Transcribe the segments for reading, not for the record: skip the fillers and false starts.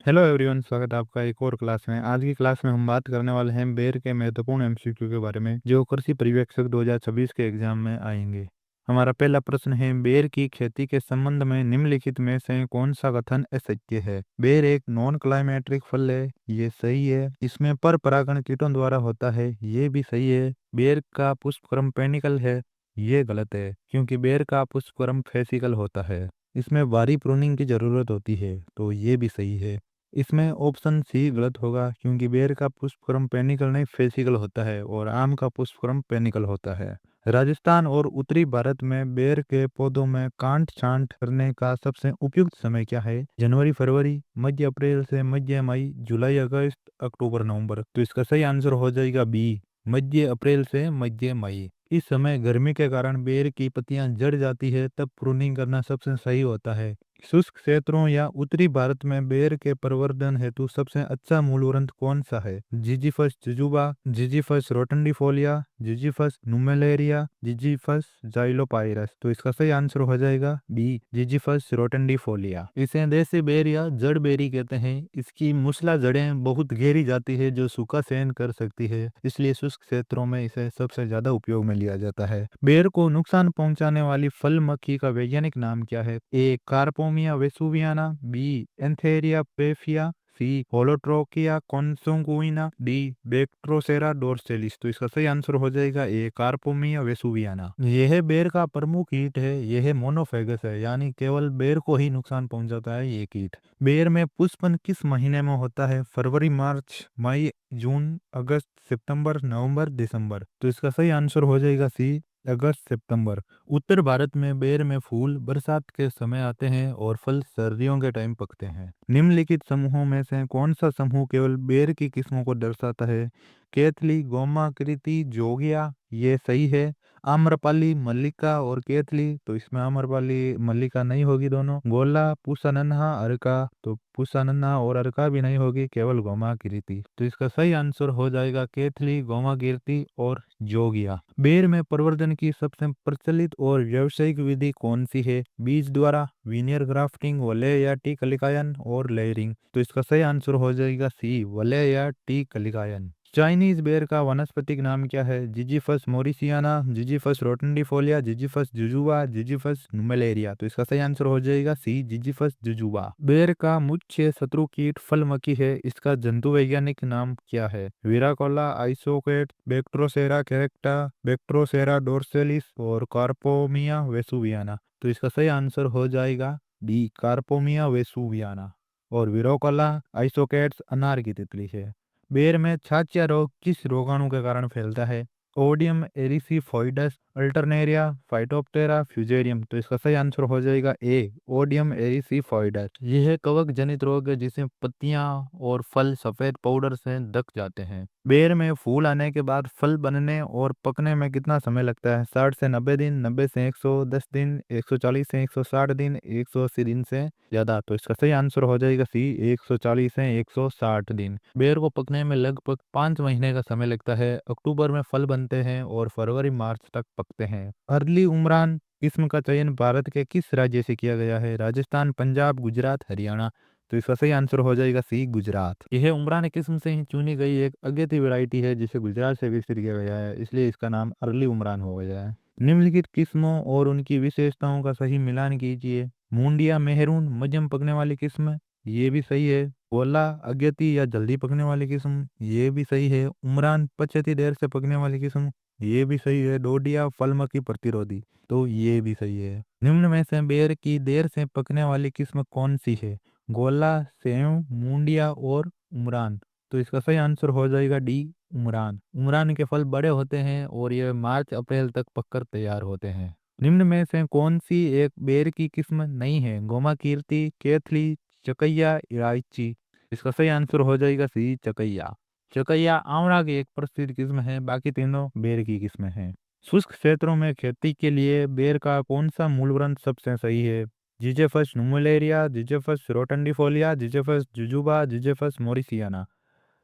Hello everyone, स्वागत है आपका एक और क्लास में। आज की क्लास में हम बात करने वाले हैं बेर के महत्वपूर्ण एमसीक्यू के बारे में जो कृषि पर्यवेक्षक 2026 के एग्जाम में आएंगे। हमारा पहला प्रश्न है, बेर की खेती के संबंध में निम्नलिखित में से कौन सा कथन असत्य है? बेर एक नॉन क्लाइमेट्रिक फल है, ये सही है। इसमें पर परागण कीटों द्वारा होता है, ये भी सही है। बेर का पुष्पक्रम पेनिकल है, ये गलत है क्योंकि बेर का पुष्पक्रम फेसिकल होता है। इसमें भारी प्रूनिंग की जरूरत होती है, तो ये भी सही है। इसमें ऑप्शन सी गलत होगा क्योंकि बेर का पुष्पक्रम पेनिकल नहीं फेसिकल होता है और आम का पुष्पक्रम पेनिकल होता है। राजस्थान और उत्तरी भारत में बेर के पौधों में कांट छांट करने का सबसे उपयुक्त समय क्या है? जनवरी फरवरी, मध्य अप्रैल से मध्य मई, जुलाई अगस्त, अक्टूबर नवंबर। तो इसका सही आंसर हो जाएगा बी, मध्य अप्रैल से मध्य मई। इस समय गर्मी के कारण बेर की पत्तियां जड़ जाती है, तब प्रूनिंग करना सबसे सही होता है। शुष्क क्षेत्रों या उत्तरी भारत में बेर के प्रवर्धन हेतु सबसे अच्छा मूलवृंत कौन सा है? जिजीफस जुजुबा, जिजीफस रोटंडीफोलिया, जिजीफस नुमेलेरिया, जिजीफस जाइलोपाइरस। तो इसका सही आंसर हो जाएगा बी, जिजीफस रोटंडीफोलिया। इसे देसी बेर या जड़ बेरी कहते हैं। इसकी मूसला जड़ें बहुत गहरी जाती है जो सूखा सहन कर सकती है, इसलिए शुष्क क्षेत्रों में इसे सबसे ज्यादा उपयोग में लिया जाता है। बेर को नुकसान पहुंचाने वाली फल मक्खी का वैज्ञानिक नाम क्या है? ए कार्पोमिया वेसुवियाना, बी एंथेरिया पेफिया, सी होलोट्रोकिया कॉन्सोंगुइना, डी बैक्ट्रोसेरा डोर्सेलिस। तो इसका सही आंसर हो जाएगा ए कार्पोमिया वेसुवियाना। यह बेर का प्रमुख कीट है। यह मोनोफेगस है, यानी केवल बेर को ही नुकसान पहुंचाता है ये कीट। बेर में पुष्पन किस महीने में होता है? फरवरी, मार्च, मई, जून, अगस्त, सितंबर, नवंबर, दिसंबर। तो इसका सही आंसर हो जाएगा सी, अगस्त सितंबर। उत्तर भारत में बेर में फूल बरसात के समय आते हैं और फल सर्दियों के टाइम पकते हैं। निम्नलिखित समूहों में से कौन सा समूह केवल बेर की किस्मों को दर्शाता है? केथली, गोमा, कृति, जोगिया। ये सही है। आम्रपाली, मल्लिका और केथली। तो इसमें आम्रपाली मल्लिका नहीं होगी दोनों। गोला, पूसानन्हा, अर्का। तो पूसानन्हा और अर्का भी नहीं होगी, केवल गोमा कीर्ति। तो इसका सही आंसर हो जाएगा केथली, गोमा कीर्ति और जोगिया। बेर में प्रवर्धन की सबसे प्रचलित और व्यावसायिक विधि कौन सी है? बीज द्वारा, वीनियर ग्राफ्टिंग, वलय या टी कलिकायन और लेयरिंग। तो इसका सही आंसर हो जाएगा सी, वलय या टी कलिकायन। चाइनीज बेर का वानस्पतिक नाम क्या है? जिजीफस मोरिसियाना, जिजीफस रोटंडीफोलिया, जिजीफस जुजुबा, जिजीफस नुमेलेरिया। तो इसका सही आंसर हो जाएगा सी, जिजीफस जुजुबा। बेर का मुख्य शत्रु कीट फल मक्खी है। इसका जंतु वैज्ञानिक नाम क्या है? विराकोला, आइसोकेट, बैक्ट्रोसेरा कैरेक्टा, बैक्ट्रोसेरा डोर्सेलिस और कार्पोमिया वेसुवियाना। तो इसका सही आंसर हो जाएगा डी, कार्पोमिया वेसुवियाना। और विरोकोला आइसोकेट्स अनार की तितली है। बेर में छाछिया रोग किस रोगाणु के कारण फैलता है? ओडियम एरिसीफोइडस, अल्टरनेरिया, फाइटोप्टेरा, फ्यूजेरियम। तो इसका सही आंसर हो जाएगा ए, ओडियम एरिसीफोइडस। यह कवक जनित रोग है जिसमें पत्तियां और फल सफेद पाउडर से ढक जाते हैं। बेर में फूल आने के बाद फल बनने और पकने में कितना समय लगता है? 60 से 90 दिन, 90 से 110 दिन, 140 से 160 दिन, 180 दिन से ज्यादा। तो इसका सही आंसर हो जाएगा सी, 140 से 160 दिन। बेर को पकने में लगभग 5 महीने का समय लगता है। अक्टूबर में फल बनते हैं और फरवरी मार्च तक पकते हैं। अर्ली उमरान किस्म का चयन भारत के किस राज्य से किया गया है? राजस्थान, पंजाब, गुजरात, हरियाणा। तो इसका सही आंसर हो जाएगा सी, गुजरात। यह उमरान किस्म से ही चुनी गई एक अगेती वैरायटी है जिसे गुजरात से विकसित किया गया है, इसलिए इसका नाम अर्ली उमरान हो गया है। निम्नलिखित किस्मों और उनकी विशेषताओं का सही मिलान कीजिए। मुंडिया मेहरून मध्यम पकने वाली किस्म, ये भी सही है। गोला अगेती या जल्दी पकने वाली किस्म, ये भी सही है। उमरान पछेती देर से पकने वाली किस्म, ये भी सही है। डोडिया फलमकी प्रतिरोधी, तो ये भी सही है। निम्न में से बेर की देर से पकने वाली किस्म कौन सी है? गोला, सेव, मुंडिया और उमरान। तो इसका सही आंसर हो जाएगा डी, उमरान। उमरान के फल बड़े होते हैं और ये मार्च अप्रैल तक पककर तैयार होते हैं। निम्न में से कौन सी एक बेर की किस्म नहीं है? गोमा कीर्ति, केथली, चकैया, इलायची। इसका सही आंसर हो जाएगा सी, चकैया। चकैया आंवला की एक प्रसिद्ध किस्म है, बाकी तीनों बेर की किस्में हैं। शुष्क क्षेत्रों में खेती के लिए बेर का कौन सा मूलवृंत सबसे सही है? जिजेफस नुमुलेरिया, जिजेफस रोटंडीफोलिया, जिजेफस जुजुबा, जिजेफस मोरिसियाना।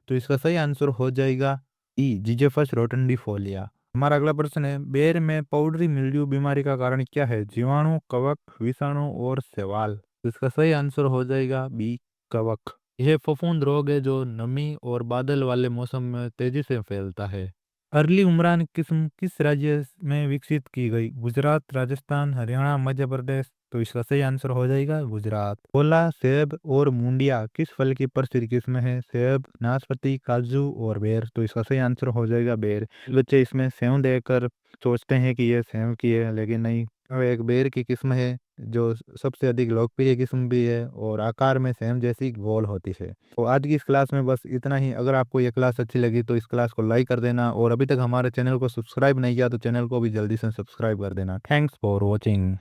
तो इसका सही आंसर हो जाएगा ई, जिजेफस रोटंडीफोलिया। हमारा अगला प्रश्न है, बेर में पाउडरी मिल्ड्यू बीमारी का कारण क्या है? जीवाणु, कवक, विषाणु और शैवाल। तो इसका सही आंसर हो जाएगा बी, कवक। यह फफूंद रोग है जो नमी और बादल वाले मौसम में तेजी से फैलता है। अर्ली उमरान किस्म किस राज्य में विकसित की गई? गुजरात, राजस्थान, हरियाणा, मध्य प्रदेश। तो इसका सही आंसर हो जाएगा गुजरात। कोला, सेब और मुंडिया किस फल की प्रसिद्ध किस्म है? सेब, नाशपाती, काजू और बेर। तो इसका सही आंसर हो जाएगा बेर। बच्चे इसमें सेव देकर सोचते हैं कि ये सेव की है, लेकिन नहीं, वो एक बेर की किस्म है जो सबसे अधिक लोकप्रिय किस्म भी है और आकार में सेम जैसी गोल होती है। तो आज की इस क्लास में बस इतना ही। अगर आपको ये क्लास अच्छी लगी तो इस क्लास को लाइक कर देना और अभी तक हमारे चैनल को सब्सक्राइब नहीं किया तो चैनल को भी जल्दी से सब्सक्राइब कर देना। Thanks for watching.